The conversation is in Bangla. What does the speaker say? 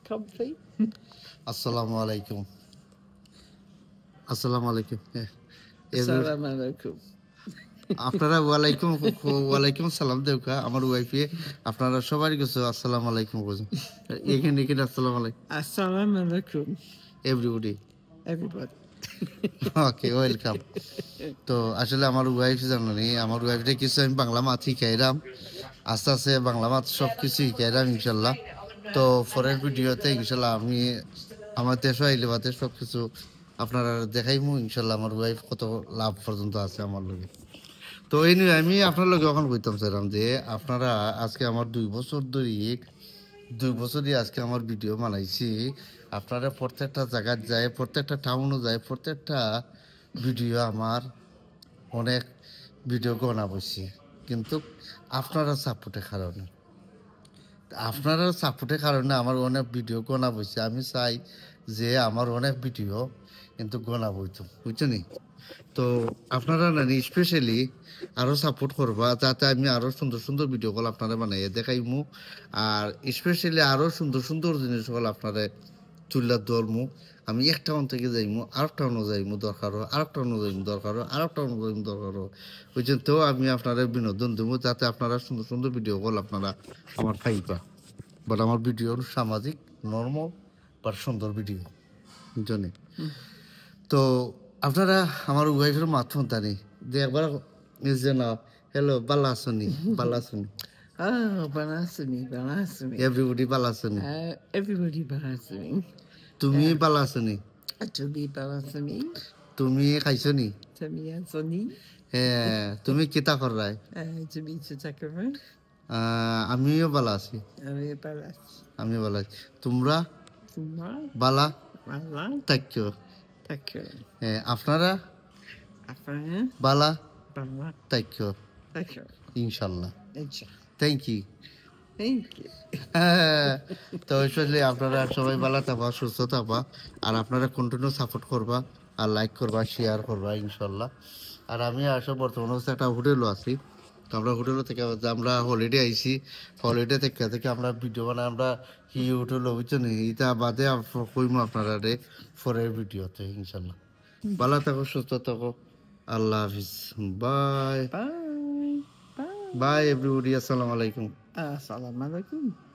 comfy. Assalamu alaikum. Assalamu alaikum. Assalamu alaikum. আপনারা ওয়ালাইকুম সালাম দেউকা আমার ওয়াইফে আপনারা সবারই কাছে আসসালামু আলাইকুম বলুন এখানে এখানে আসসালামু আলাইকুম Assalamu alaikum. Everybody Everybody. Okay welcome তো আসলে আমার ওয়াইফ জানেনি আমার ওয়াইফটা কিছু আমি বাংলা মাছ শিখাইলাম আস্তে আস্তে বাংলা মাছ সব কিছু শিখাইলাম ইনশাল্লাহ তো পরের ভিডিওতে ইনশাল্লাহ আমি আমার দেশে আইলে বাদে সব কিছু আপনারা দেখাইমু ইনশাল্লাহ আমার ওয়াইফ কত লাভ পর্যন্ত আছে আমার লগে তো এই নিয়ে আমি আপনার লগে এখন কইতাম চাইলাম যে আপনারা আজকে আমার 2 বছরই আজকে আমার ভিডিও বানাইছি আপনারা প্রত্যেকটা জায়গায় যায় প্রত্যেকটা টাউনও যায় প্রত্যেকটা ভিডিও আমার অনেক ভিডিও গনা বসছি কিন্তু আপনারা সাপোর্টের কারণে আমার অনেক ভিডিও গনা বসছে আমি চাই যে আমার অনেক ভিডিও কিন্তু গনা বইতো বুঝছেন তো আপনারা নানি স্পেশালি আরো সাপোর্ট করবা যাতে আমি আরো সুন্দর সুন্দর ভিডিও কল আপনারা বানাইয়া দেখাইমু আর স্পেশালি আরো সুন্দর সুন্দর জিনিস কল আপনারা তুললা দলমু আমি এক টাউন থেকে যাইমু আরেক টাউনও যাইমু দরকার আরেক টাউনও যাইমু দরকার আরেক টাউনও যাইমু দরকার বুঝছেন তো আমি আপনারা বিনোদন দেবো যাতে আপনারা সুন্দর সুন্দর ভিডিও কল আপনারা আমার পাইবা বাট আমার ভিডিও সামাজিক নর্মাল বা সুন্দর ভিডিও বুঝছেন তো আপনারা আমার ওয়াইফের মাধ্যম জানি যে একবার যে না হ্যালো বালাসনি Oh, balasuni. এভরিবডি বালাসনি Everybody balasuni. তুমি বালাসনি To be balasuni. তুমি খাইছনি To me ansoni. হ্যাঁ তুমি কিতা করাই To be chitakara. আমিও বালা আছি Balas. আমি বালা আছি তোমরা Suma. বালা Mala. থাকছো Taka. হ্যাঁ আপনারা Afana. বালা Bala. থাকছো Taka. ইনশাল্লাহ Echa. Thank you Thank you. তো আসলে আপনারা সবাই ভালো থাকবা সুস্থ থাকবা আর আপনারা কন্টিনিউ সাপোর্ট করবা আর লাইক করবা শেয়ার করবা ইনশাল্লাহ আর আমি আসলে বর্তমানে হচ্ছে একটা হোটেলও আছি তো আমরা হোটেলও থেকে আমরা হলিডে আইছি হলিডে থেকে আমরা ভিডিও বানাই আমরা কি হোটেল বুঝছেন এটা বাদে কইমু আপনারা রে পরের ভিডিওতে ইনশাল্লাহ ভালো থাকো সুস্থ থাকো আল্লাহ হাফিজ bye Bye. Bye. Bye everybody আসসালামু আলাইকুম Assalamu alaikum.